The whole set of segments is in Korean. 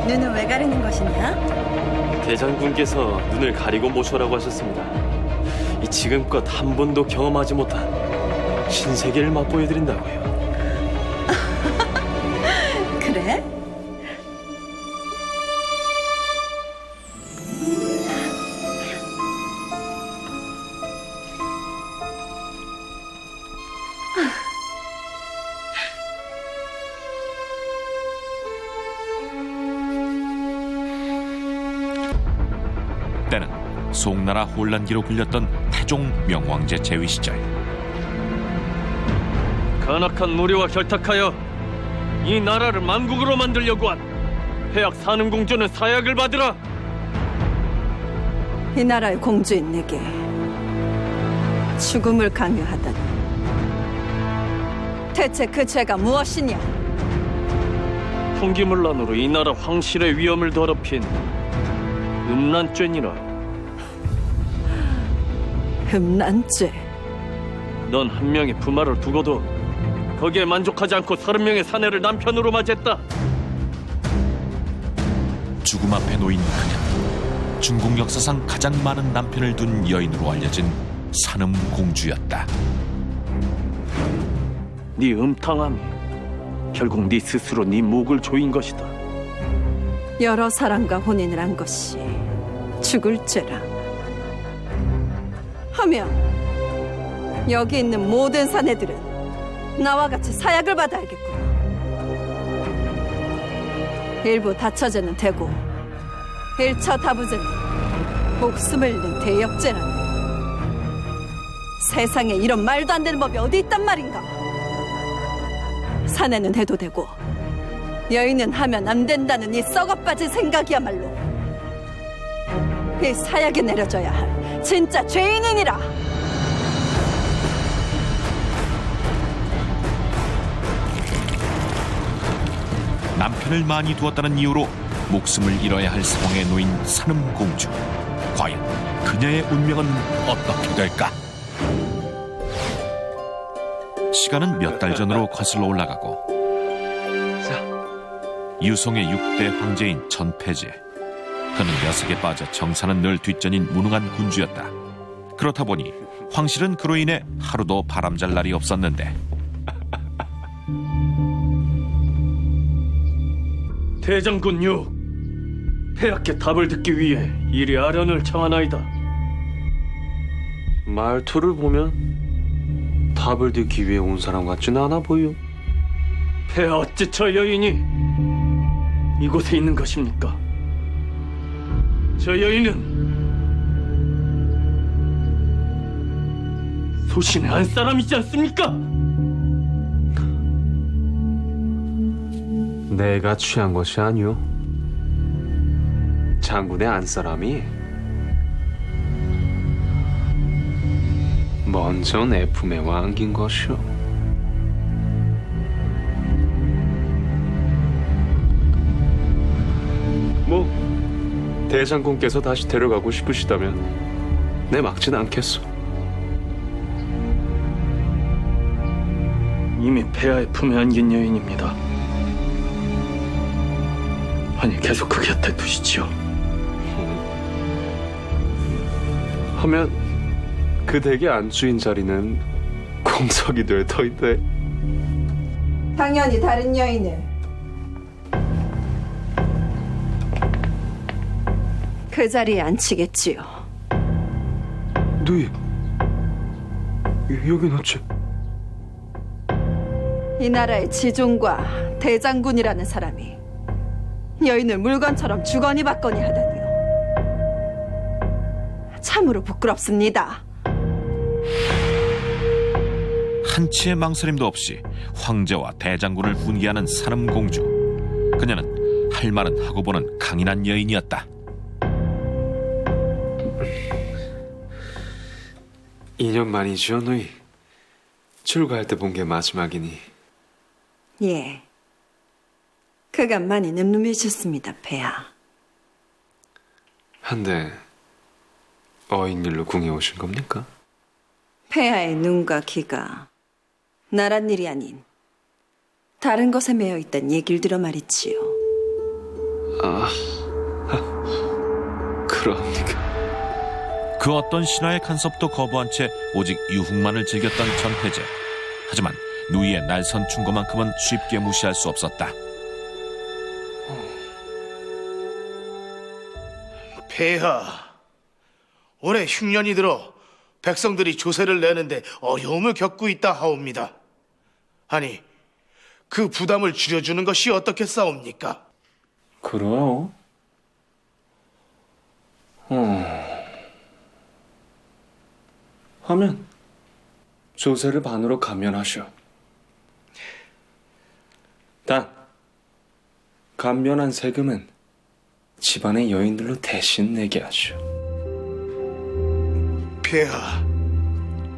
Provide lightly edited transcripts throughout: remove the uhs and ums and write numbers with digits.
눈은 왜 가리는 것이냐? 대장군께서 눈을 가리고 모셔라고 하셨습니다. 이 지금껏 한 번도 경험하지 못한 신세계를 맛보여드린다고요. 그래? 때는 송나라 혼란기로 불렸던 태종 명왕제 재위 시절. 간악한 무리와 결탁하여 이 나라를 만국으로 만들려고 한 폐약 산흥공주는 사약을 받으라. 이 나라의 공주인 내게 죽음을 강요하다니. 대체 그 죄가 무엇이냐? 풍기문란으로 이 나라 황실의 위엄을 더럽힌 음란죄니라. 음란죄. 넌 한 명의 부마를 두고도 거기에 만족하지 않고 30명의 사내를 남편으로 맞이했다. 죽음 앞에 놓인 그녀, 중국 역사상 가장 많은 남편을 둔 여인으로 알려진 산음공주였다. 네 음탕함이 결국 네 스스로 네 목을 조인 것이다. 여러 사람과 혼인을 한 것이 죽을 죄라 하면 여기 있는 모든 사내들은 나와 같이 사약을 받아야겠구나. 일부 다처제는 되고 일처다부제는 목숨을 잃는 대역죄라네. 세상에 이런 말도 안 되는 법이 어디 있단 말인가. 사내는 해도 되고 여인은 하면 안 된다는 이 썩어빠진 생각이야말로 이 사약에 내려져야 할 진짜 죄인이니라. 남편을 많이 두었다는 이유로 목숨을 잃어야 할 상황에 놓인 산음공주. 과연 그녀의 운명은 어떻게 될까? 시간은 몇 달 전으로 거슬러 올라가고 유송의 6대 황제인 전폐제. 그는 녀석에 빠져 정사는 늘 뒷전인 무능한 군주였다. 그렇다 보니 황실은 그로 인해 하루도 바람잘 날이 없었는데 대장군 유, 폐약의 답을 듣기 위해 이리 아련을 청하나이다. 말투를 보면 답을 듣기 위해 온 사람 같지는 않아 보여. 폐하 어찌 저 여인이 이곳에 있는 것입니까? 저 여인은 소신의 한 사람이지 않습니까? 내가 취한 것이 아니오. 장군의 안사람이 먼저 내 품에 안긴 것이오. 뭐 대장군께서 다시 데려가고 싶으시다면 내 막진 않겠소. 이미 폐하의 품에 안긴 여인입니다. 아니 계속 그 곁에 두시지요. 하면 그 댁의 안주인 자리는 공석이 될 터인데. 당연히 다른 여인을 그 자리에 앉히겠지요. 누이, 여긴 어째? 이 나라의 지존과 대장군이라는 사람이 여인을 물건처럼 주거니 받거니 하다니요. 참으로 부끄럽습니다. 한치의 망설임도 없이 황제와 대장군을 훈계하는 산음공주. 그녀는 할 말은 하고 보는 강인한 여인이었다. 2년 만이죠, 누이. 출가할 때 본 게 마지막이니. 예. 그간 많이 늠름해졌습니다, 폐하. 한데 어인일로 궁에 오신 겁니까? 폐하의 눈과 귀가 나란 일이 아닌 다른 것에 매여 있다는 얘기를 들어 말이지요. 그럽니까? 그 어떤 신하의 간섭도 거부한 채 오직 유흥만을 즐겼던 전태제. 하지만 누이의 날선 충고만큼은 쉽게 무시할 수 없었다. 폐하, 올해 흉년이 들어 백성들이 조세를 내는데 어려움을 겪고 있다 하옵니다. 아니, 그 부담을 줄여주는 것이 어떻겠사옵니까? 그래요? 하면 조세를 반으로 감면하시오. 단, 감면한 세금은 집안의 여인들로 대신 내게 하시오. 폐하,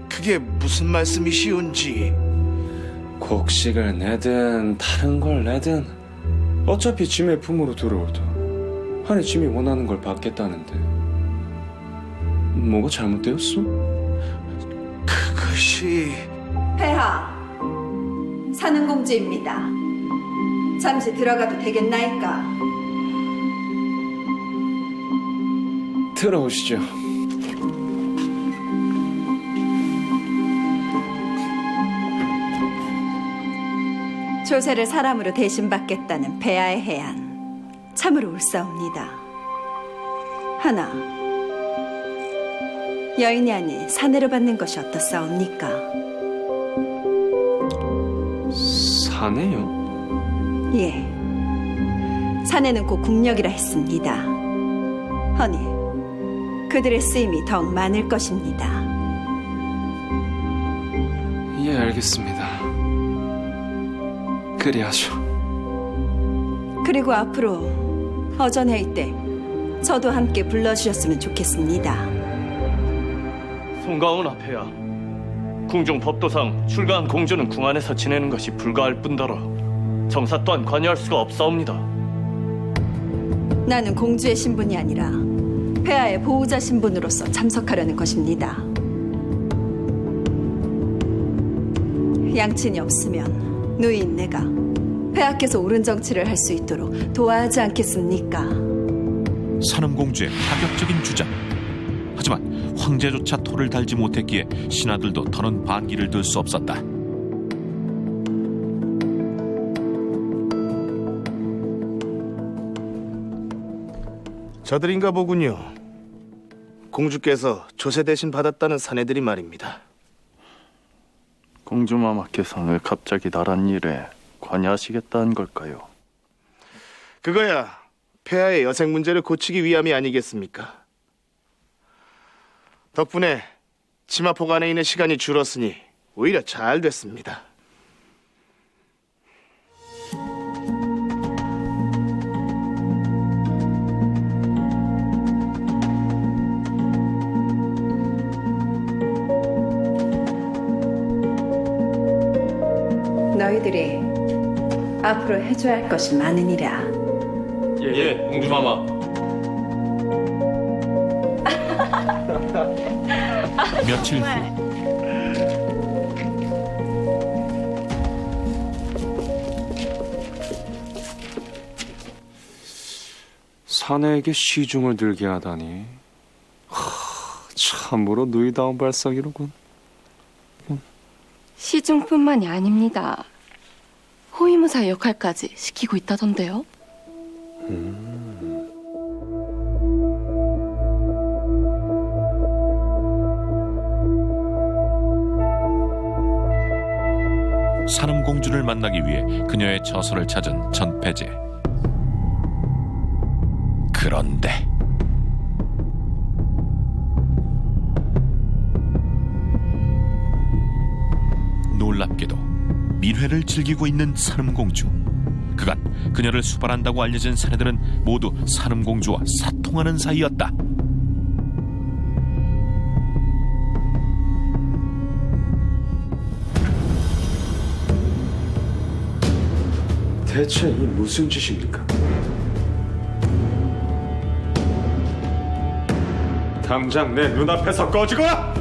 그게 무슨 말씀이시온지. 곡식을 내든 다른 걸 내든 어차피 짐의 품으로 들어오다. 아니 짐이 원하는 걸 받겠다는데 뭐가 잘못되었어? 그것이... 폐하, 사는 공주입니다. 잠시 들어가도 되겠나이까? 들어오시죠. 조세를 사람으로 대신 받겠다는 폐하의 해안, 참으로 옳사옵니다. 하나, 여인이 아닌 사내로 받는 것이 어떻사옵니까? 사내요? 예, 사내는 곧 국력이라 했습니다. 허니 그들의 쓰임이 더욱 많을 것입니다. 예, 알겠습니다. 그리하죠. 그리고 앞으로 어전회의 때 저도 함께 불러주셨으면 좋겠습니다. 송가훈 폐하, 궁중 법도상 출가한 공주는 궁 안에서 지내는 것이 불가할 뿐더러 정사 또한 관여할 수가 없사옵니다. 나는 공주의 신분이 아니라 폐하의 보호자 신분으로서 참석하려는 것입니다. 양친이 없으면 누이인 내가 폐하께서 옳은 정치를 할 수 있도록 도와야 하지 않겠습니까? 산음공주의 파격적인 주장. 하지만 황제조차 토를 달지 못했기에 신하들도 더는 반기를 들 수 없었다. 저들인가 보군요. 공주께서 조세 대신 받았다는 사내들이 말입니다. 공주마마께서 왜 갑자기 나란 일에 관여하시겠다는 걸까요? 그거야 폐하의 여생 문제를 고치기 위함이 아니겠습니까? 덕분에 치마폭 안에 있는 시간이 줄었으니 오히려 잘 됐습니다. 너희들이 앞으로 해줘야 할 것이 많으니라. 예, 공주마마. 며칠 후 사내에게 시중을 들게 하다니. 참으로 누이다운 발상이로군. 시중뿐만이 아닙니다. 호위무사 역할까지 시키고 있다던데요. 산음공주를 만나기 위해 그녀의 처소를 찾은 전폐제. 그런데 놀랍게도 밀회를 즐기고 있는 산음공주. 그간 그녀를 수발한다고 알려진 사내들은 모두 산음공주와 사통하는 사이였다. 대체 이 무슨 짓입니까? 당장 내 눈앞에서 꺼지거라!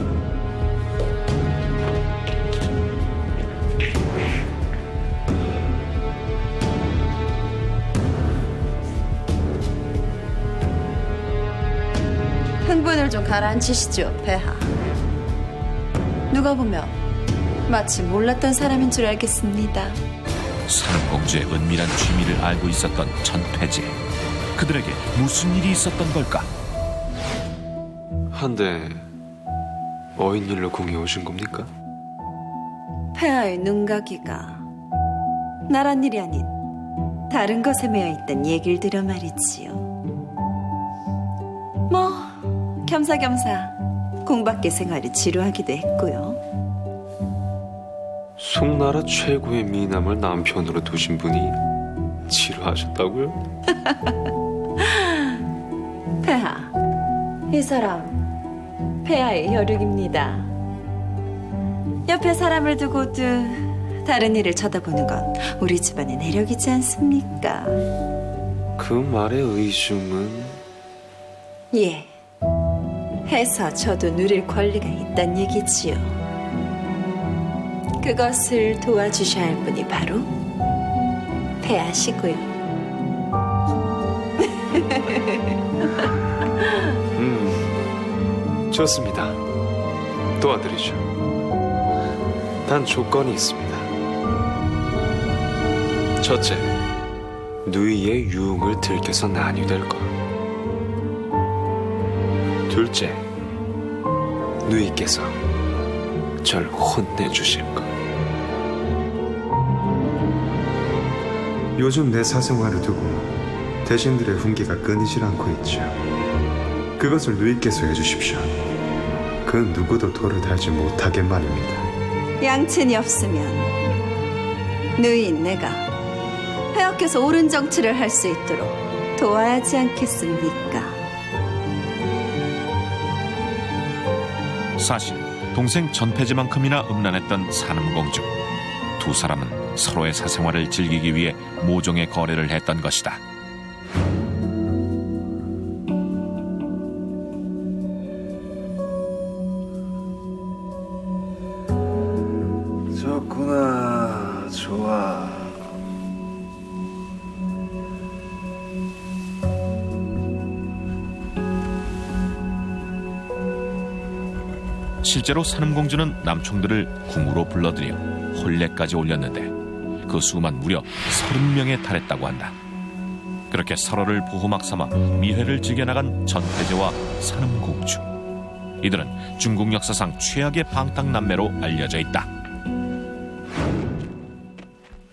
흥분을 좀 가라앉히시죠, 폐하. 누가 보면 마치 몰랐던 사람인 줄 알겠습니다. 산음공주의 은밀한 취미를 알고 있었던 전폐제. 그들에게 무슨 일이 있었던 걸까? 한데 어인일로 공에 오신 겁니까? 폐하의 눈가기가 나란 일이 아닌 다른 것에 매여 있던 얘기를 들어 말이지요. 뭐 겸사겸사 공밖의 생활이 지루하기도 했고요. 송나라 최고의 미남을 남편으로 두신 분이 지루하셨다고요? 폐하, 이 사람 폐하의 혈육입니다. 옆에 사람을 두고도 다른 일을 쳐다보는 건 우리 집안의 내력이지 않습니까? 그 말의 의중은 예, 해서 저도 누릴 권리가 있단 얘기지요. 그것을 도와주셔야 할 분이 바로 폐하시고요. 좋습니다. 도와드리죠. 단 조건이 있습니다. 첫째, 누이의 유흥을 들켜서 난유될 것. 둘째, 누이께서 절 혼내주실 것. 요즘 내 사생활을 두고 대신들의 훈계가 끊이질 않고 있죠. 그것을 누이께서 해주십시오. 그 누구도 돌을 달지 못하게 말입니다. 양친이 없으면 누이인 내가 폐하께서 옳은 정치를 할 수 있도록 도와야 하지 않겠습니까? 사실 동생 전폐제만큼이나 음란했던 산음공주. 두 사람은 서로의 사생활을 즐기기 위해 모종의 거래를 했던 것이다. 좋구나, 좋아. 실제로 산음공주는 남총들을 궁으로 불러들여 혼례까지 올렸는데 그 수만 무려 30명에 달했다고 한다. 그렇게 서로를 보호막 삼아 미회를 즐겨나간 전폐제와 산음공주. 이들은 중국 역사상 최악의 방탕남매로 알려져 있다.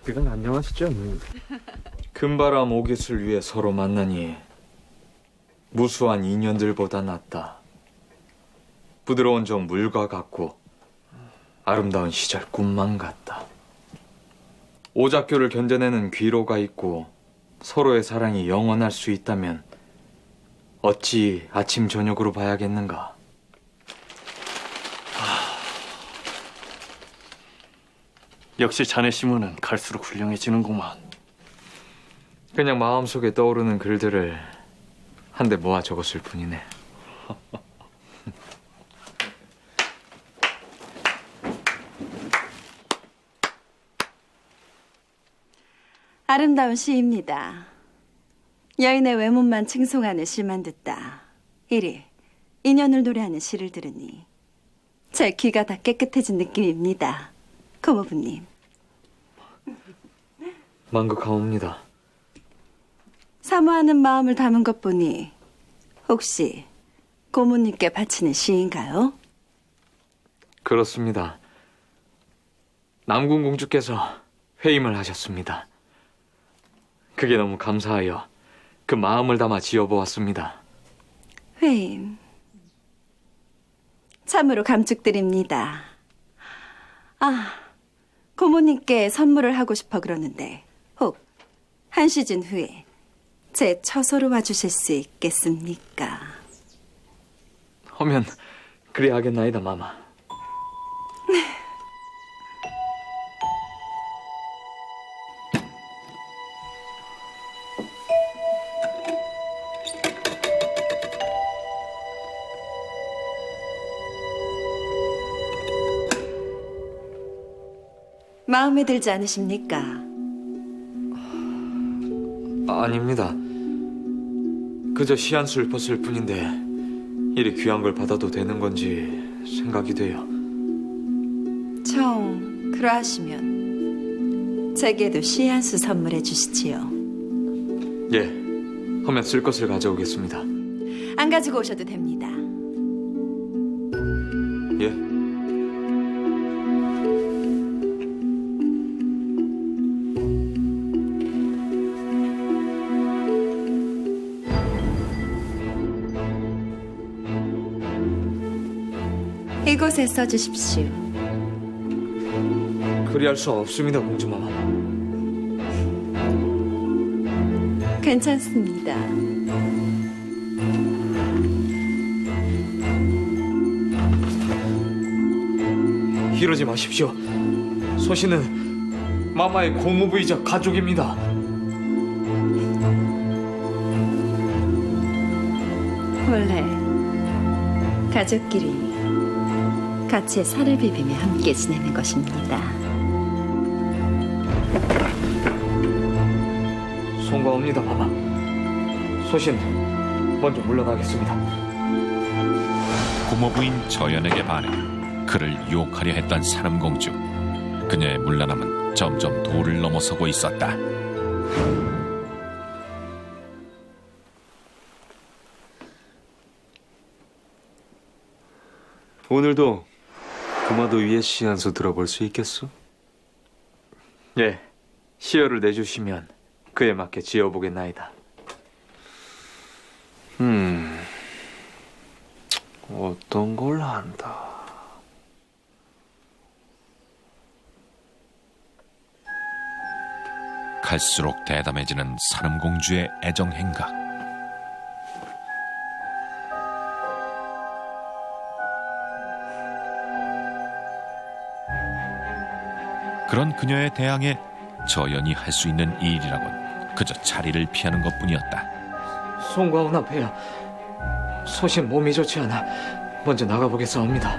그건 안녕하시죠? 금바람 오깃을 위해 서로 만나니 무수한 인연들보다 낫다. 부드러운 저 물과 같고 아름다운 시절 꿈만 같다. 오작교를 견뎌내는 귀로가 있고 서로의 사랑이 영원할 수 있다면 어찌 아침 저녁으로 봐야겠는가. 역시 자네 시문은 갈수록 훌륭해지는구만. 그냥 마음속에 떠오르는 글들을 한데 모아 적었을 뿐이네. 아름다운 시입니다. 여인의 외모만 칭송하는 시만 듣다 이리 인연을 노래하는 시를 들으니 제 귀가 다 깨끗해진 느낌입니다. 고모부님. 만극하옵니다. 사모하는 마음을 담은 것 보니 혹시 고모님께 바치는 시인가요? 그렇습니다. 남궁 공주께서 회임을 하셨습니다. 그게 너무 감사하여 그 마음을 담아 지어보았습니다. 회임. 참으로 감축드립니다. 아, 고모님께 선물을 하고 싶어 그러는데 혹 한 시즌 후에 제 처소로 와주실 수 있겠습니까? 하면 그리 하겠나이다, 마마. 마음에 들지 않으십니까? 아닙니다. 그저 시 한 술 읊었을 뿐인데 이리 귀한 걸 받아도 되는 건지 생각이 돼요. 정, 그러하시면 제게도 시 한 수 선물해 주시지요. 예, 하면 쓸 것을 가져오겠습니다. 안 가지고 오셔도 됩니다. 예. 이곳에 써주십시오. 그리할 수 없습니다, 공주마마. 괜찮습니다. 이러지 마십시오. 소신은 마마의 고모부이자 가족입니다. 원래 가족끼리 같이 살을 비비며 함께 지내는 것입니다. 송구합니다, 마마. 소신 먼저 물러나겠습니다. 고모부인 저연에게 반해 그를 유혹하려 했던 산음공주. 그녀의 물러남은 점점 도를 넘어서고 있었다. 오늘도 부마도 위에 시 한 수 들어볼 수 있겠소? 예, 시어를 내주시면 그에 맞게 지어보겠나이다. 어떤 걸 한다. 갈수록 대담해지는 산음공주의 애정 행각. 그런 그녀의 대항에 저연이 할 수 있는 일이라곤 그저 자리를 피하는 것뿐이었다. 송구하오나 폐하, 소신 몸이 좋지 않아 먼저 나가보겠사옵니다.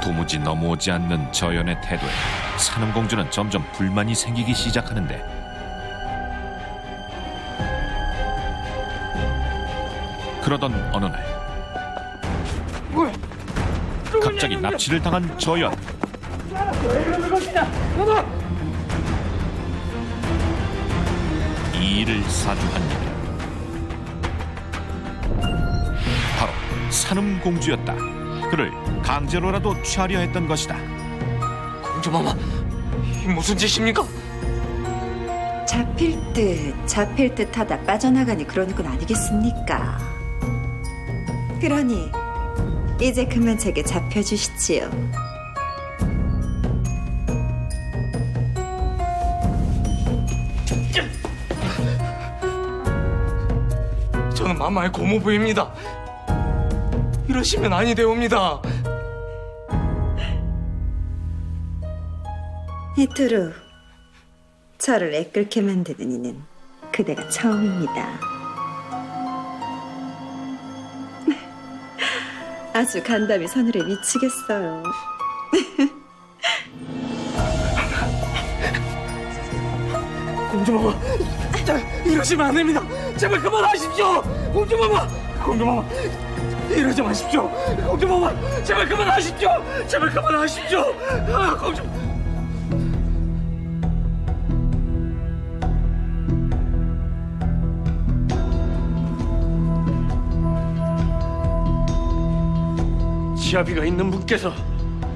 도무지 넘어오지 않는 저연의 태도에 산음공주는 점점 불만이 생기기 시작하는데, 그러던 어느 날 갑자기 납치를 당한 저연. 이 일을 사주한 이는 바로 산음공주였다. 그를 강제로라도 취하려 했던 것이다. 공주마마, 이 무슨 짓입니까? 잡힐 듯 하다 빠져나가니 그러는 건 아니겠습니까? 그러니 이제 그만 제게 잡혀주시지요. 저는 마마의 고모부입니다. 이러시면 아니 되옵니다. 이토록 저를 애끓게 만드는 이는 그대가 처음입니다. 아주 간담이 서늘해 미치겠어요. 공주마마, 이러시면 안 됩니다. 제발 그만하십시오. 공주마마, 이러지 마십시오. 공주마마, 제발 그만하십시오. 제발 그만하십시오. 공주. 지아비가 있는 분께서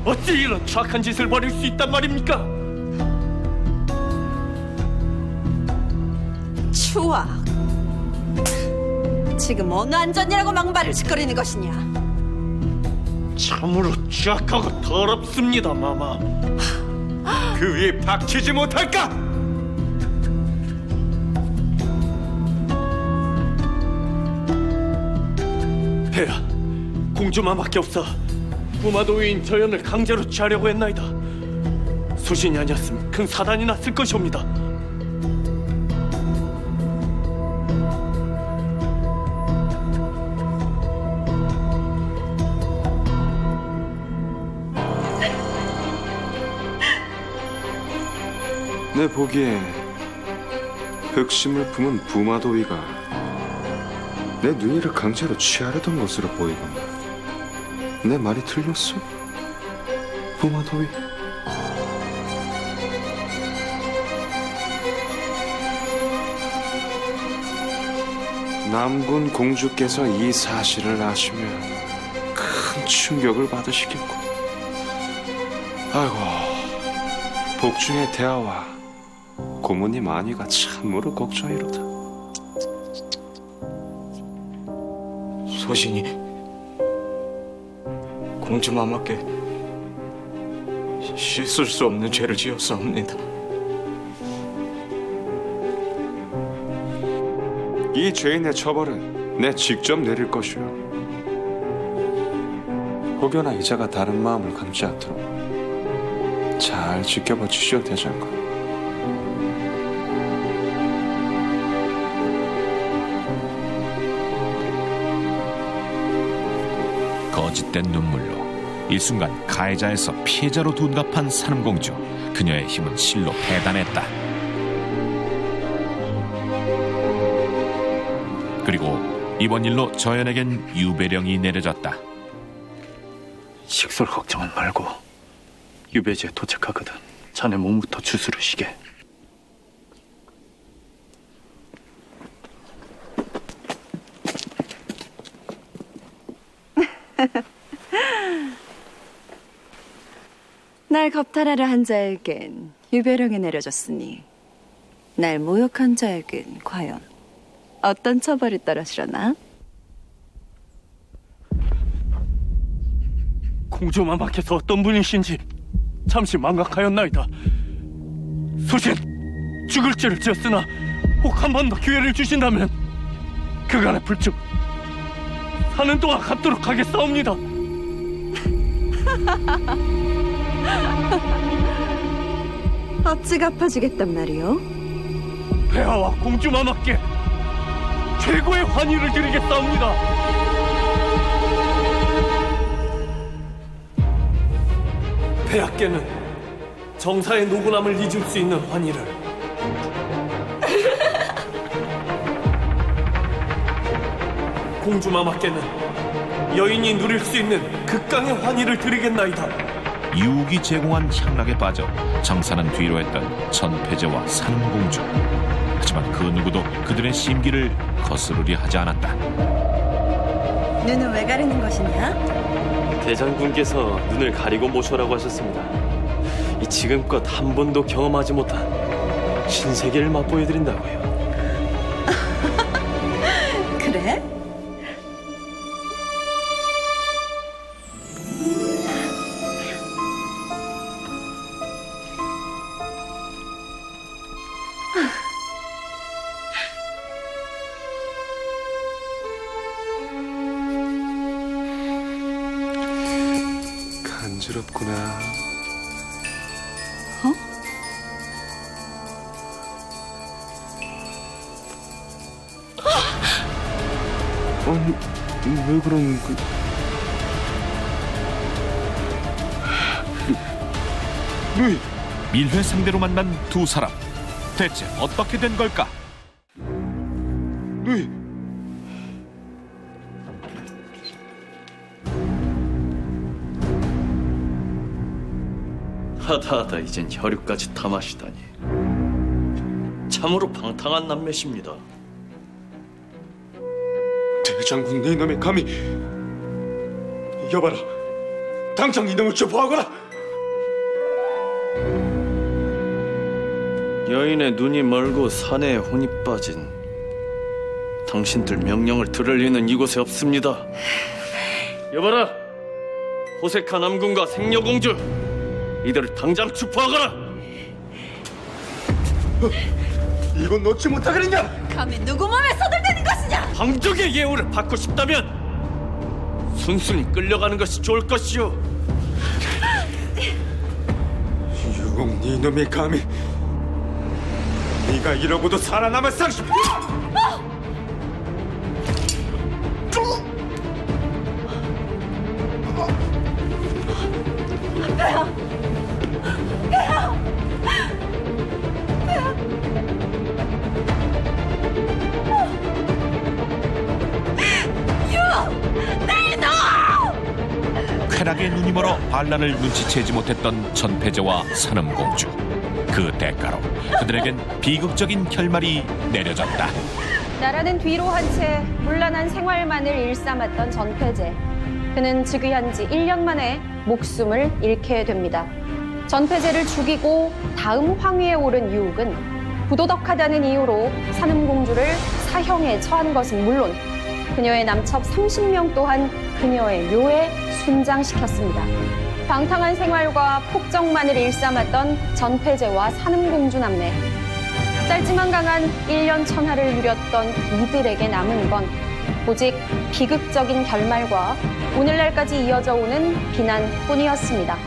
어찌 이런 추악한 짓을 벌일 수 있단 말입니까? 추악. 지금 어느 안전이라고 망발을 짓거리는 것이냐? 참으로 추악하고 더럽습니다, 마마. 그 위에 박치지 못할까? 폐하, 공주마마밖에 없어 부마도위인 저연을 강제로 취하려고 했나이다. 소신이 아니었으면 큰 사단이 났을 것이옵니다. 내 보기에 흑심을 품은 부마도위가 내 누이를 강제로 취하려던 것으로 보이건데 내 말이 틀렸어? 부마더위. 남군 공주께서 이 사실을 아시면 큰 충격을 받으시겠고, 아이고, 복중의 대하와 고모님 안위가 참으로 걱정이로다. 소신이 공주마마께 씻을 수 없는 죄를 지었사옵니다. 이 죄인의 처벌은 내 직접 내릴 것이오. 혹여나 이자가 다른 마음을 감지 않도록 잘 지켜봐 주시오, 대장군. 거짓된 눈물로 일순간 가해자에서 피해자로 둔갑한 산음공주. 그녀의 힘은 실로 대단했다. 그리고 이번 일로 저연에겐 유배령이 내려졌다. 식솔 걱정은 말고 유배지에 도착하거든 자네 몸부터 주스르시게. 날 겁탈하려 한 자에겐 유배령이 내려졌으니 날 모욕한 자에겐 과연 어떤 처벌이 떨어지려나? 공주마마께서 어떤 분이신지 잠시 망각하였나이다. 소신 죽을 죄를 지었으나 혹 한 번 더 기회를 주신다면 그간의 불축 사는 동안 갚도록 하겠사옵니다. 어찌 갚아주겠단 말이오? 폐하와 공주마마께 최고의 환희를 드리겠사옵니다. 폐하께는 정사의 노고남을 잊을 수 있는 환희를, 공주마마께는 여인이 누릴 수 있는 극강의 환희를 드리겠나이다. 유욱이 제공한 향락에 빠져 정사는 뒤로 했던 천패제와 산음공주. 하지만 그 누구도 그들의 심기를 거스르려 하지 않았다. 눈은 왜 가리는 것이냐? 대장군께서 눈을 가리고 모셔라고 하셨습니다. 이 지금껏 한 번도 경험하지 못한 신세계를 맛보여드린다고요. 그래? 간지럽구나. 아니, 왜 그런 누이! 밀회 상대로 만난 두 사람. 대체 어떻게 된 걸까? 누이! 하다하다 이젠 혈육까지 다 마시다니 참으로 방탕한 남매십니다. 대장군 네 놈의 감히. 여봐라, 당장 이놈을 체포하거라. 여인의 눈이 멀고 사내에 혼이 빠진 당신들 명령을 들을 리는 이곳에 없습니다. 여봐라, 호세카 남군과 생녀공주 이들을 당장 체포하거라. 이건 놓지 못하겠느냐? 감히 누구 몸에 서들대는 것이냐? 황족의 예우를 받고 싶다면 순순히 끌려가는 것이 좋을 것이오. 유공 네 놈의 감히. 네가 이러고도 살아남을 상식. 노비에게 눈이 멀어 반란을 눈치채지 못했던 전패제와 산음공주. 그 대가로 그들에겐 비극적인 결말이 내려졌다. 나라는 뒤로 한 채 문란한 생활만을 일삼았던 전패제. 그는 즉위한 지 1년 만에 목숨을 잃게 됩니다. 전패제를 죽이고 다음 황위에 오른 유혹은 부도덕하다는 이유로 산음공주를 사형에 처한 것은 물론 그녀의 남첩 30명 또한 그녀의 묘에 순장시켰습니다. 방탕한 생활과 폭정만을 일삼았던 전패제와 산음공주 남매. 짧지만 강한 1년 천하를 누렸던 이들에게 남은 건 오직 비극적인 결말과 오늘날까지 이어져 오는 비난뿐이었습니다.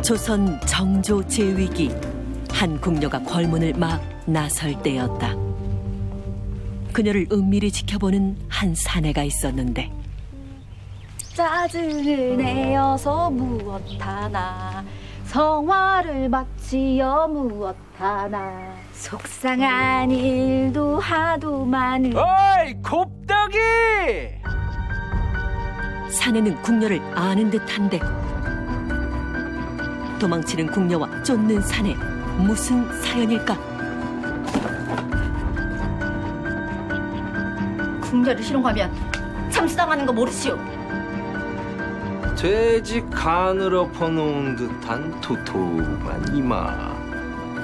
조선 정조 제위기, 한 궁녀가 궐문을 막 나설 때였다. 그녀를 은밀히 지켜보는 한 사내가 있었는데 짜증을 내어서 무엇하나 성화를 바치어 무엇하나 속상한 일도 하도 많은 어이 곱떡이! 사내는 궁녀를 아는 듯한데 도망치는 궁녀와 쫓는 사내, 무슨 사연일까? 궁녀를 희롱하면 참수당하는 거 모르시오? 돼지 간으로 퍼놓은 듯한 도톰한 이마,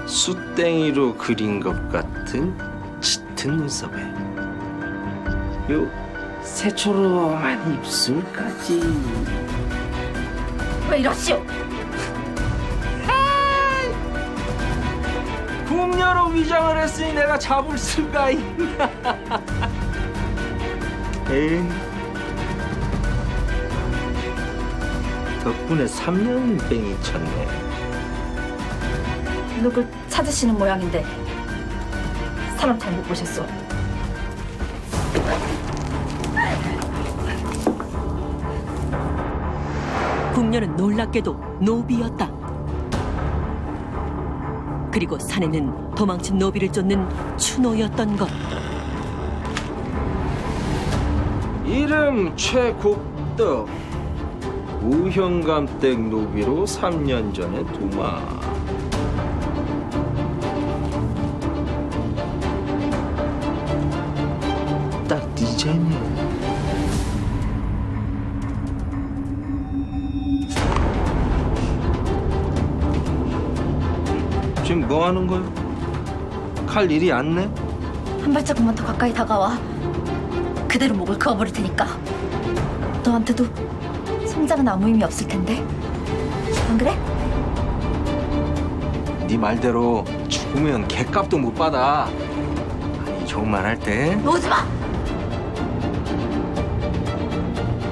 숯땡이로 그린 것 같은 짙은 눈썹에 요 새초롬한 입술까지. 왜 이러시오? 궁녀로 위장을 했으니 내가 잡을 수가 있나? 에이, 덕분에 3년 뺑이 쳤네. 누굴 찾으시는 모양인데 사람 잘못 보셨소. 궁녀는 놀랍게도 노비였다. 그리고 사내는 도망친 노비를 쫓는 추노였던 것. 이름 최곱덕, 우형감댁 노비로 3년 전에 도마. 딱 디자인이야. 지금 뭐 하는 거야? 칼 일이 안 내? 한 발자국만 더 가까이 다가와. 그대로 목을 그어버릴 테니까. 너한테도 성장은 아무 의미 없을 텐데. 안 그래? 네 말대로 죽으면 개값도 못 받아. 아니, 좋은 말 할 때. 오지 마!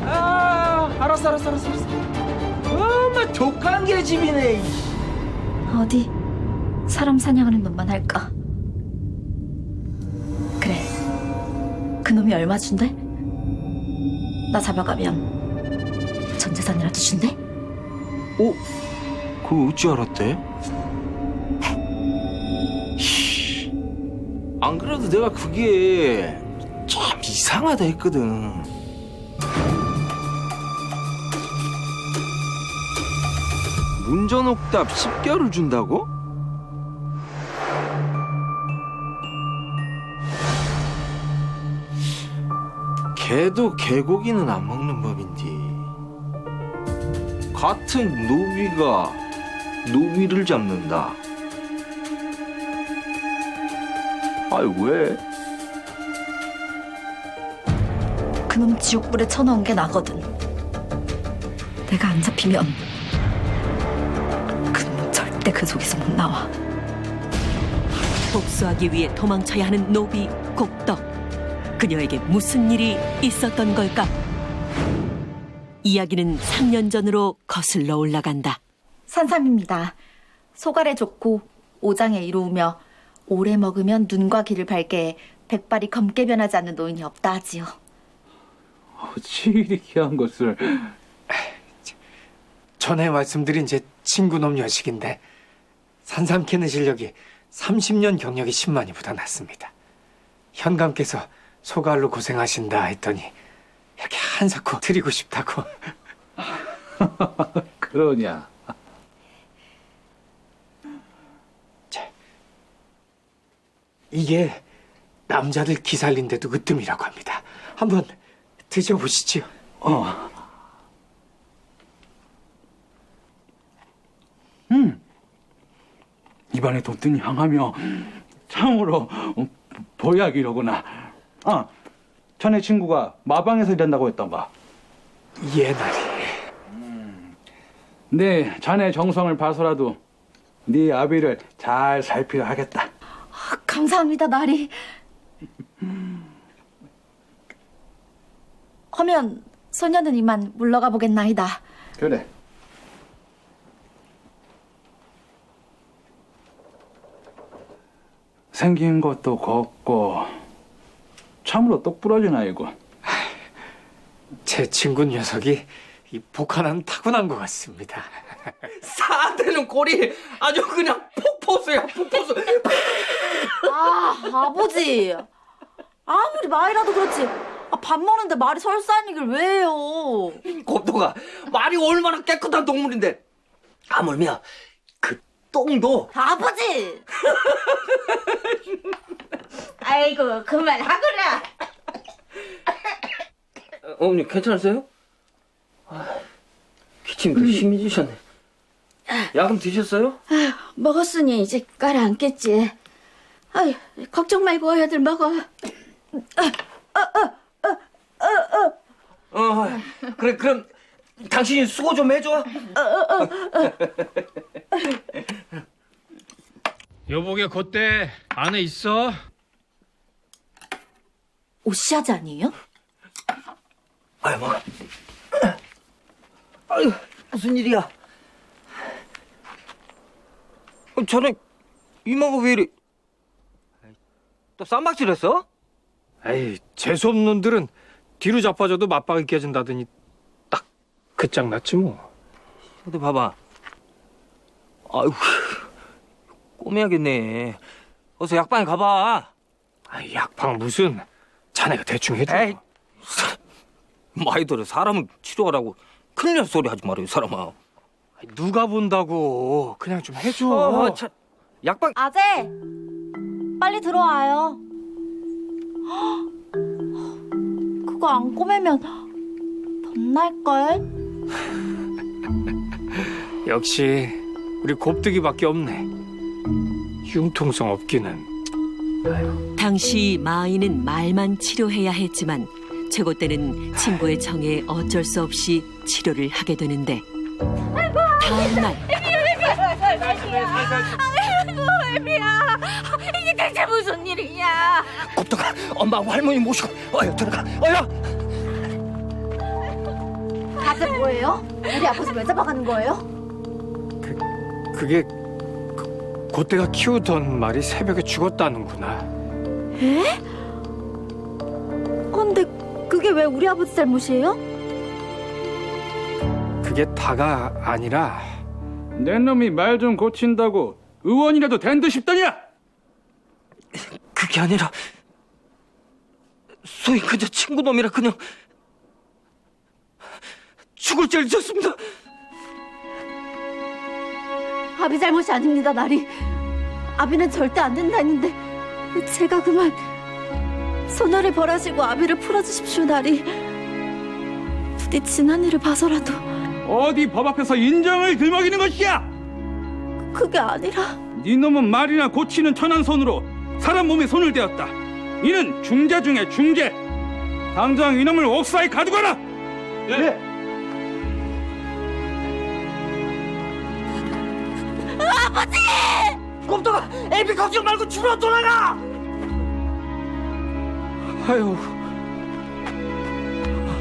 아, 알았어. 엄마 독한 계집이네. 어디 사람 사냥하는 놈만 할까? 그래, 그놈이 얼마 준대? 나 잡아가면 전 재산이라도 준대? 오, 그거 어찌 알았대? 안 그래도 내가 그게 참 이상하다 했거든. 문전옥답 10개월을 준다고? 개도 개고기는 안 먹는 법인데 같은 노비가 노비를 잡는다. 아이 왜? 그놈 지옥불에 쳐넣은 게 나거든. 내가 안 잡히면 그놈은 절대 그 속에서 못 나와. 복수하기 위해 도망쳐야 하는 노비 곡덕. 그녀에게 무슨 일이 있었던 걸까? 이야기는 3년 전으로 거슬러 올라간다. 산삼입니다. 소갈에 좋고 오장에 이로우며 오래 먹으면 눈과 귀를 밝게 해 백발이 검게 변하지 않는 노인이 없다 하지요. 어찌 이렇게 한 것을. 전에 말씀드린 제 친구놈 여식인데 산삼 캐는 실력이 30년 경력이 10만이 묻어났습니다. 현감께서 소갈로 고생하신다 했더니 이렇게 한사코 드리고 싶다고. 그러냐? 이게 남자들 기살린데도 으뜸이라고 합니다. 한번 드셔보시지요. 입안에 돋든 향하며 참으로 보약이로구나. 자네 친구가 마방에서 일한다고 했던가? 예, 나리. 네, 자네 정성을 봐서라도 네 아비를 잘 살피려 하겠다. 감사합니다, 나리. 하면 소녀는 이만 물러가 보겠나이다. 그래. 생긴 것도 곱고 참으로 똑부러진 아이고. 제 친구 녀석이 이 복하나는 타고난 것 같습니다. 사대는 꼴이 아주 그냥 폭포수야, 폭포수. 아버지. 아무리 말이라도 그렇지. 밥 먹는데 말이 설사한 얘기를 왜 해요? 곱도가 말이 얼마나 깨끗한 동물인데. 하물며 그 똥도. 아버지! 아이고, 그만하거라. 어머니 괜찮으세요? 기침도 심히 주셨네. 약은 드셨어요? 먹었으니 이제 가라앉겠지. 아유, 걱정 말고 애들 먹어. 그래, 그럼 당신이 수고 좀 해줘. 여보게 그때 안에 있어? 오씨아지 아니에요? 아유, 뭐. 아유, 무슨 일이야? 저는 이마가 왜 이래? 또 쌈박질했어? 에이, 재수없는 놈들은 뒤로 자빠져도 맞박이 깨진다더니 딱 끝장났지 뭐. 근데 봐봐. 아이고, 꼬매야겠네. 어서 약방에 가봐. 약방 무슨. 자네가 대충 해줘. 에이, 마이들은 사람을 치료하라고 큰일 날 소리 하지 말아요, 사람아. 누가 본다고. 그냥 좀 해줘. 약방. 아재, 빨리 들어와요. 그거 안 꼬매면 덧날걸? 역시 우리 곱득이밖에 없네. 융통성 없기는. 당시 마이는 말만 치료해야 했지만 최고 때는 친구의 청에 어쩔 수 없이 치료를 하게 되는데 다음 날 아이고, 애미야. 이게 대체 무슨 일이냐? 곱도가 엄마하고 할머니 모시고 어여 들어가. 어여. 아재 뭐예요? 우리 아버지 왜 잡아가는 거예요? 그게 그때가 키우던 말이 새벽에 죽었다는구나. 에? 근데 그게 왜 우리 아버지 잘못이에요? 그게 다가 아니라 내 놈이 말 좀 고친다고 의원이라도 된 듯 싶더냐? 그게 아니라 소위 그저 친구 놈이라 그냥 죽을 죄를 졌습니다. 아비 잘못이 아닙니다, 나리. 아비는 절대 안 된다는데 제가 그만 소녀를 벌하시고 아비를 풀어주십시오, 나리. 부디 지난 일을 봐서라도. 어디 법 앞에서 인정을 들먹이는 것이야? 그게 아니라 네 놈은 말이나 고치는 천한 손으로 사람 몸에 손을 대었다. 이는 중재 중에 중재. 당장 이놈을 옥사에 가두거라. 예. 아버지! 곱도가 애비 걱정 말고 집으로 돌아가.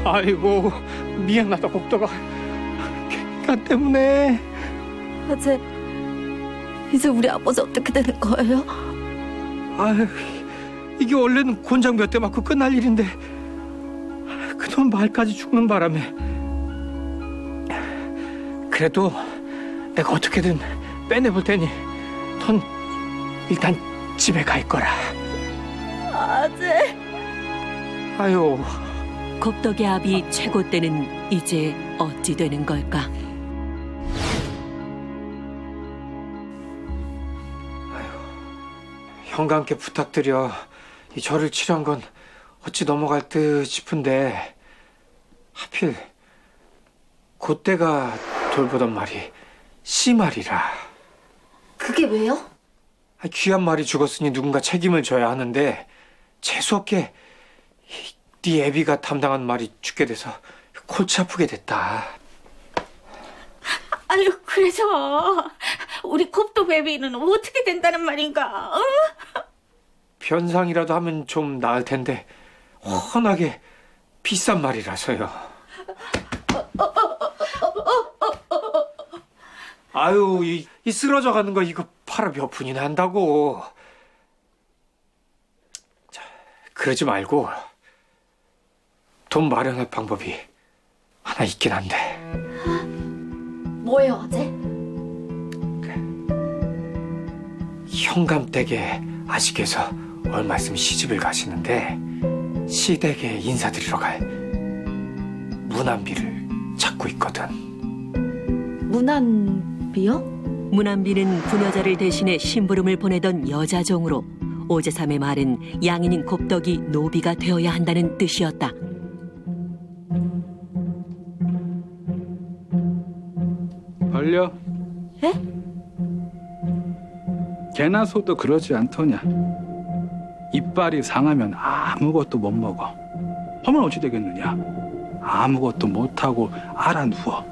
아이고 미안하다 곱도가. 나 때문에. 아재, 이제 우리 아버지 어떻게 되는 거예요? 아유, 이게 원래는 곤장 몇 대 맞고 끝날 일인데 그놈 말까지 죽는 바람에. 그래도 내가 어떻게든 빼내볼 테니 넌 일단 집에 갈 거라. 아재. 아유, 곱덕의 아비 최고 때는 이제 어찌 되는 걸까? 형감께 부탁드려. 이 절을 치료한 건 어찌 넘어갈 듯 싶은데 하필 그때가 돌보던 말이 씨말이라. 그게 왜요? 귀한 말이 죽었으니 누군가 책임을 져야 하는데 재수없게 네 애비가 담당한 말이 죽게 돼서 골치 아프게 됐다. 아유, 그래서 우리 곱도 베비는 어떻게 된다는 말인가? 어? 변상이라도 하면 좀 나을 텐데 워낙에 비싼 말이라서요. 아유, 이 쓰러져 가는 거 이거 팔아 몇 푼이나 한다고. 자, 그러지 말고 돈 마련할 방법이 하나 있긴 한데. 뭐예요, 아재? 현감 댁에 아직에서 얼마 있으면 시집을 가시는데 시댁에 인사드리러 갈 문안비를 찾고 있거든. 문안비요? 문안비는 부녀자를 대신해 심부름을 보내던 여자종으로 오제삼의 말은 양인인 곱덕이 노비가 되어야 한다는 뜻이었다. 벌려? 에? 개나 소도 그러지 않더냐. 이빨이 상하면 아무것도 못 먹어. 하면 어찌 되겠느냐. 아무것도 못하고 알아 누워.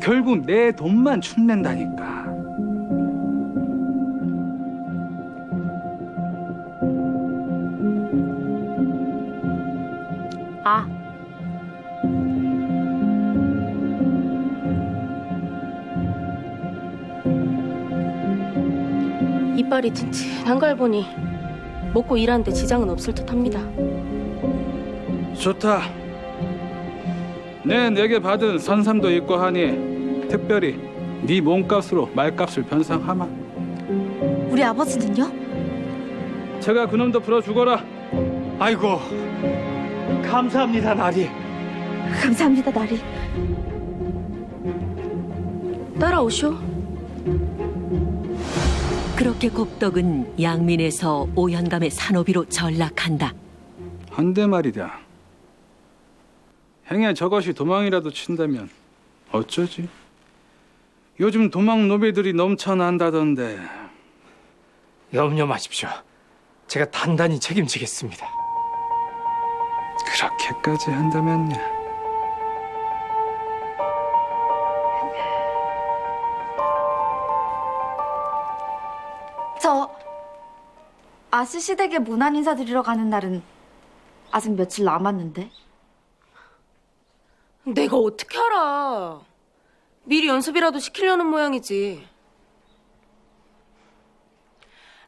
결국 내 돈만 축낸다니까. 아. 이빨이 튼튼한 걸 보니 먹고 일하는데 지장은 없을 듯합니다. 좋다. 내게 받은 선삼도 있고 하니 특별히 네 몸값으로 말값을 변상하마. 우리 아버지는요? 제가 그놈도 풀어주거라. 아이고, 감사합니다, 나리. 감사합니다, 나리. 따라오쇼. 그렇게 곱덕은 양민에서 오현감의 산호비로 전락한다. 한데 말이다. 행여 저것이 도망이라도 친다면 어쩌지? 요즘 도망 노비들이 넘쳐난다던데. 염려 마십시오. 제가 단단히 책임지겠습니다. 그렇게까지 한다면요. 저 아시 시댁에 문안 인사 드리러 가는 날은 아직 며칠 남았는데. 내가 어떻게 알아? 미리 연습이라도 시키려는 모양이지.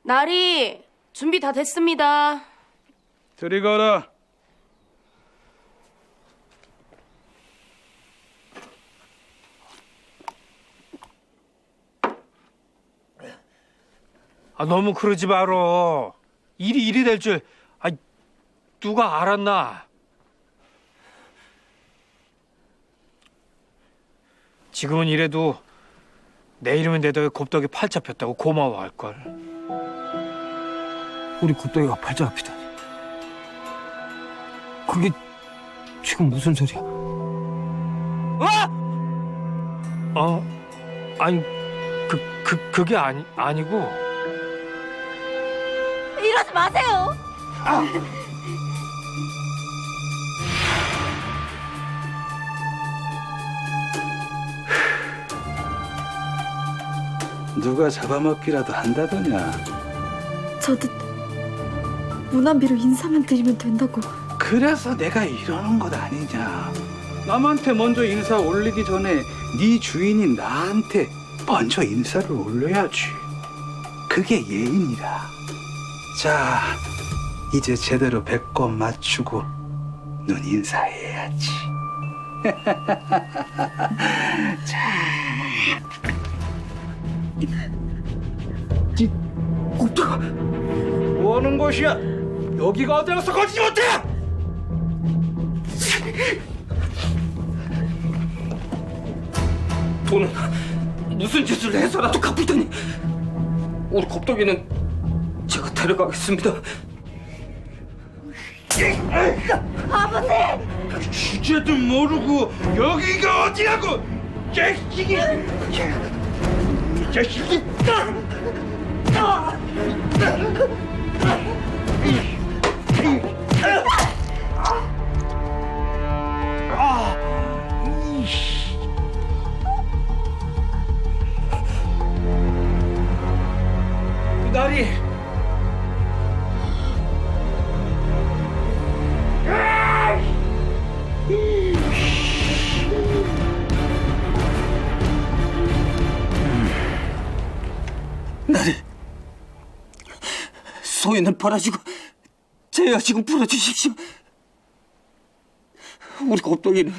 나리, 준비 다 됐습니다. 들이거라. 너무 그러지 마라. 일이 이리 될 줄 누가 알았나? 지금은 이래도 내일이면 내 덕에 곱덕이 팔 잡혔다고 고마워할걸. 우리 곱덕이가 팔 잡히다니. 그게 지금 무슨 소리야? 아니 그게 아니고. 이러지 마세요. 누가 잡아먹기라도 한다더냐. 저도 문안비로 인사만 드리면 된다고. 그래서 내가 이러는 것 아니냐. 남한테 먼저 인사 올리기 전에 네 주인인 나한테 먼저 인사를 올려야지. 그게 예의니라. 자, 이제 제대로 배꼽 맞추고 눈 인사해야지. 자. 곱덕아, 뭐하는 곳이야? 여기가 어디라서 거짓 못해! 돈은 무슨 짓을 해서라도 갚을 테니 우리 곱덕이는 제가 데려가겠습니다. 아버지! 주제도 모르고 여기가 어디라고! 자식이! 자식이! 나리! 나리! 소인을 벌어주고 제 여직은 풀어주십시오. 우리 곱동이는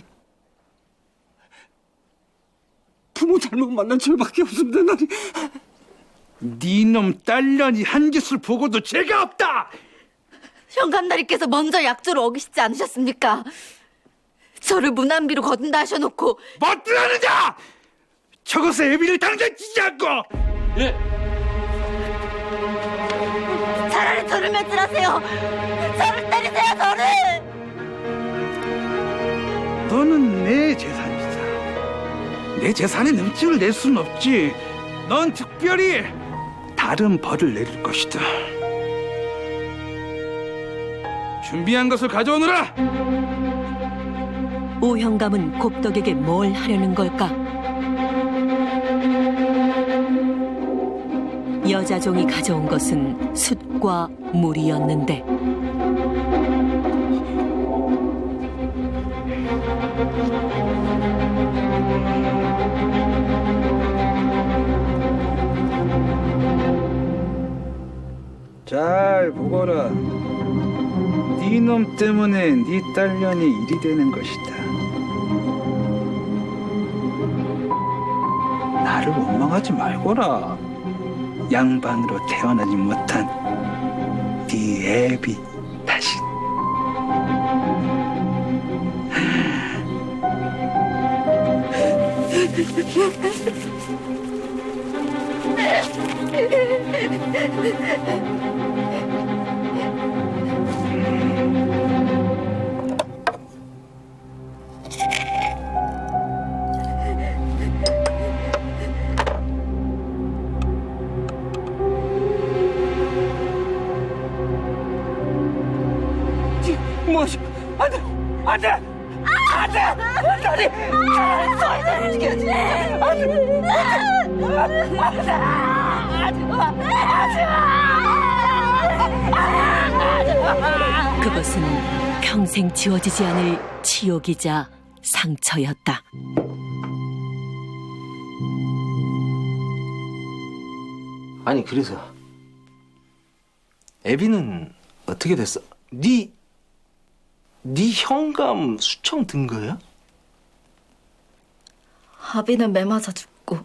부모 잘못 만난 죄밖에 없습니다, 나리. 네놈 딸년이 한 짓을 보고도 죄가 없다. 현감나리께서 먼저 약조를 어기시지 않으셨습니까? 저를 무난비로 거둔다 하셔놓고 뭐 뜨라느냐! 저것에 애비를 당장 치지 않고! 예! 차라리 저를 멸질하세요. 저를 때리세요, 저를. 너는 내 재산이다. 내 재산에 능증을 낼 수는 없지. 넌 특별히 다른 벌을 내릴 것이다. 준비한 것을 가져오너라. 오형감은 곱덕에게 뭘 하려는 걸까? 여자종이 가져온 것은 숯과 물이었는데 잘 보거라. 네 놈 때문에 네 딸년이 일이 되는 것이다. 나를 원망하지 말거라. 양반으로 태어나지 못한 네 애비 다시. 뭐지? 안 돼! 안 돼! 안 돼! 나리! 소리를 지켜야지! 안 돼! 그것은 평생 지워지지 않을 치욕이자 상처였다. 아니 그래서 애비는 어떻게 됐어? 네 현감 수청 든 거야? 아비는 매 맞아 죽고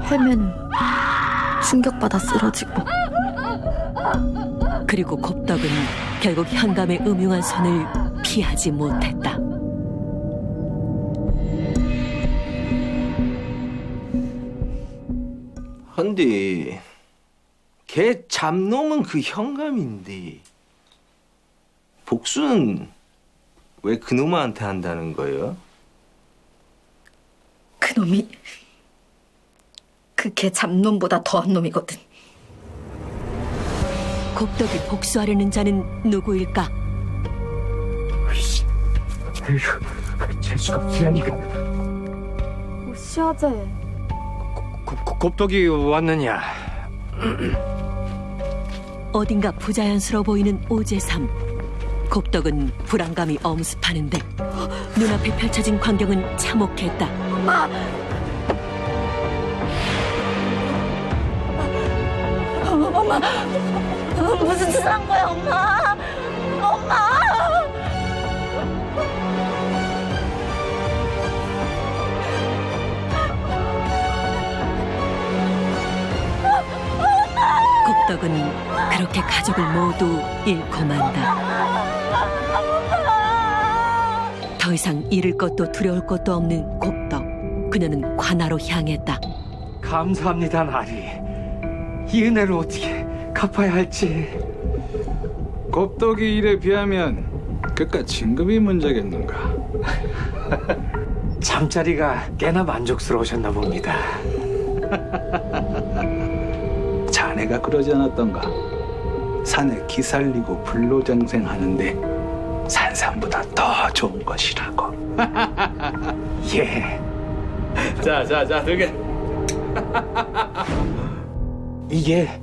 헬매는 충격받아 쓰러지고 그리고 곱덕은 결국 현감의 음흉한 손을 피하지 못했다. 헌데 걔 잡놈은 그 현감인데 복수는 왜 그놈한테 한다는 거예요? 그놈이 그 개 잡놈보다 더한 놈이거든. 곱덕이 복수하려는 자는 누구일까? 재수가 없으니까. 시아제 곱덕이 왔느냐? 어딘가 부자연스러워 보이는 오재삼. 곱덕은 불안감이 엄습하는데 눈앞에 펼쳐진 광경은 참혹했다. 엄마! 엄마! 무슨 짓을 한 거야, 엄마? 엄마! 곱덕은 곱덕은 그렇게 가족을 모두 잃고 만다. 더 이상 잃을 것도 두려울 것도 없는 곱덕. 그녀는 관아로 향했다. 감사합니다, 나리. 이 은혜를 어떻게 갚아야 할지. 곱덕이 일에 비하면 그깟 진급이 문제겠는가. 잠자리가 꽤나 만족스러우셨나 봅니다. 자네가 그러지 않았던가. 산에 기살리고 불로장생하는데 산삼보다 더 좋은 것이라고. 예. 자, 들게. 이게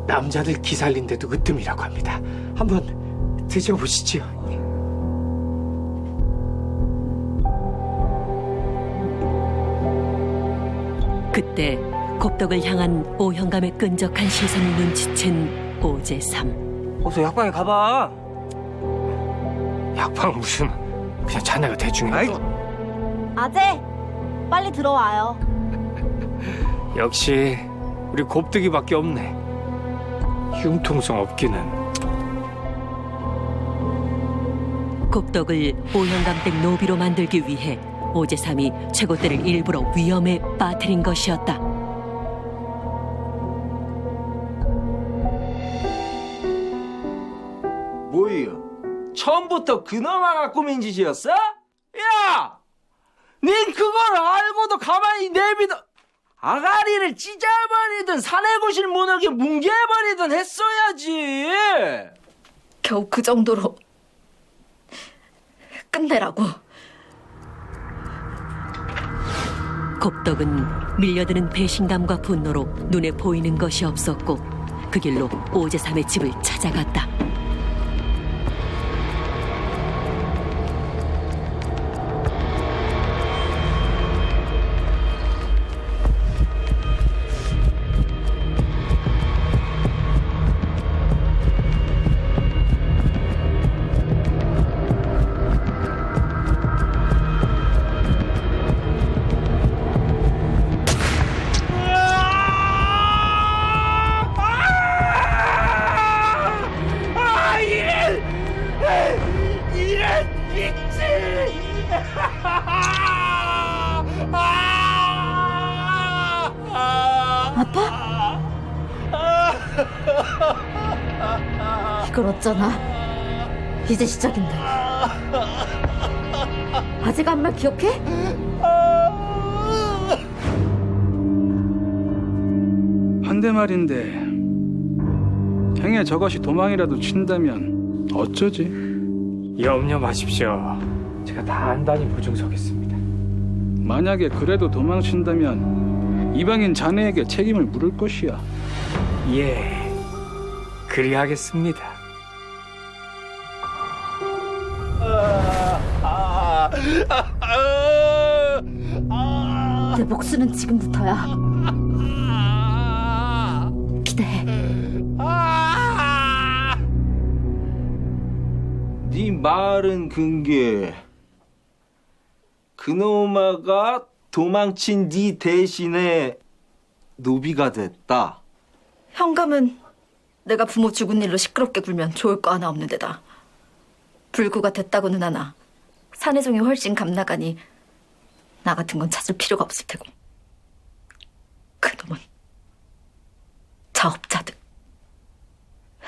남자들 기살린데도 으뜸이라고 합니다. 한번 드셔보시죠. 그때 곱덕을 향한 오형감의 끈적한 시선을 눈치챈 오재삼. 어서 약방에 가봐. 약방 무슨, 그냥 자네가 대충 해. 아재, 빨리 들어와요. 역시 우리 곱덕이밖에 없네. 융통성 없기는. 곱덕을 오형감댁 노비로 만들기 위해 오재삼이 최고대를 일부러 위험에 빠뜨린 것이었다. 뭐예요? 처음부터 그놈아가 꾸민 짓이었어? 야! 닌 그걸 알고도 가만히 내비둬. 아가리를 찢어버리든 사내고실 문어게 뭉개버리든 했어야지. 겨우 그 정도로 끝내라고. 곱덕은 밀려드는 배신감과 분노로 눈에 보이는 것이 없었고 그 길로 오재삼의 집을 찾아갔다. 아빠? 이걸 어쩌나? 이제 시작인데. 아직 한 말 기억해? 한데 말인데 행여 저것이 도망이라도 친다면 어쩌지? 염려 마십시오. 제가 단단히 보증서겠습니다. 만약에 그래도 도망친다면 이방인 자네에게 책임을 물을 것이야. 예, 그리하겠습니다. 내 복수는 지금부터야. 기대해. 네 말은 근게 그놈아가 도망친 네 대신에 노비가 됐다. 현감은 내가 부모 죽은 일로 시끄럽게 굴면 좋을 거 하나 없는 데다. 불구가 됐다고는 하나 사내종이 훨씬 감나가니 나 같은 건 찾을 필요가 없을 테고. 그놈은 자업자득.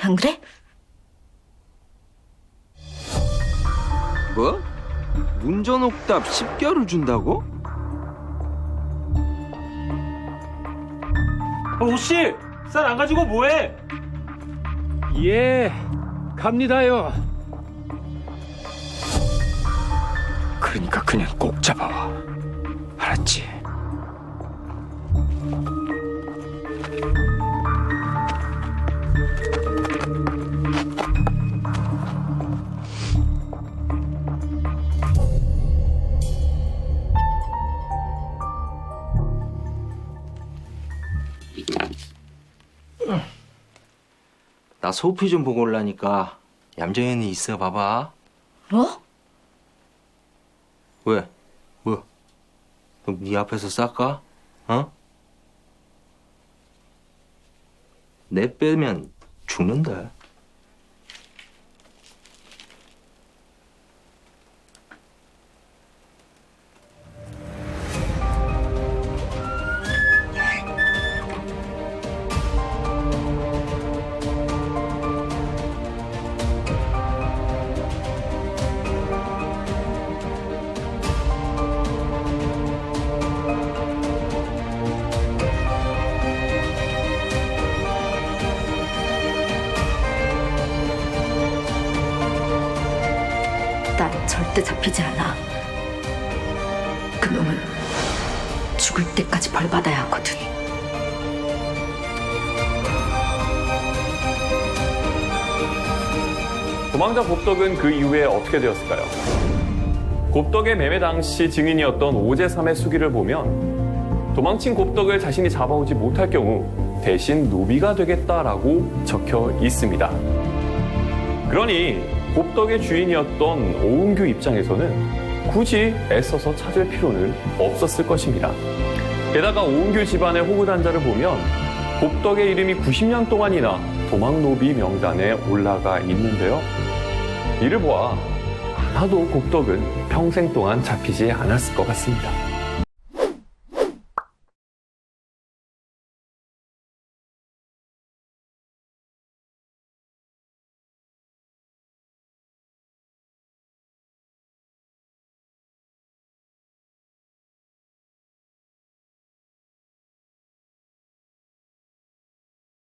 안 그래? 뭐? 문전옥답 10개월을 준다고? 오씨! 쌀 안 가지고 뭐해? 예, 갑니다요. 그러니까 그냥 꼭 잡아와. 알았지? 나 소피 좀 보고 올라니까 얌전히 있어 봐봐. 뭐? 왜? 뭐? 그럼 네 앞에서 쌀까? 어? 내 빼면 죽는다. 난 절대 잡히지 않아. 그놈은 죽을 때까지 벌 받아야 하거든. 도망자 곱덕은 그 이후에 어떻게 되었을까요? 곱덕의 매매 당시 증인이었던 오제삼의 수기를 보면 도망친 곱덕을 자신이 잡아오지 못할 경우 대신 노비가 되겠다라고 적혀 있습니다. 그러니 곱덕의 주인이었던 오은규 입장에서는 굳이 애써서 찾을 필요는 없었을 것입니다. 게다가 오은규 집안의 호구단자를 보면 곱덕의 이름이 90년 동안이나 도망노비 명단에 올라가 있는데요. 이를 보아 아마도 곱덕은 평생 동안 잡히지 않았을 것 같습니다.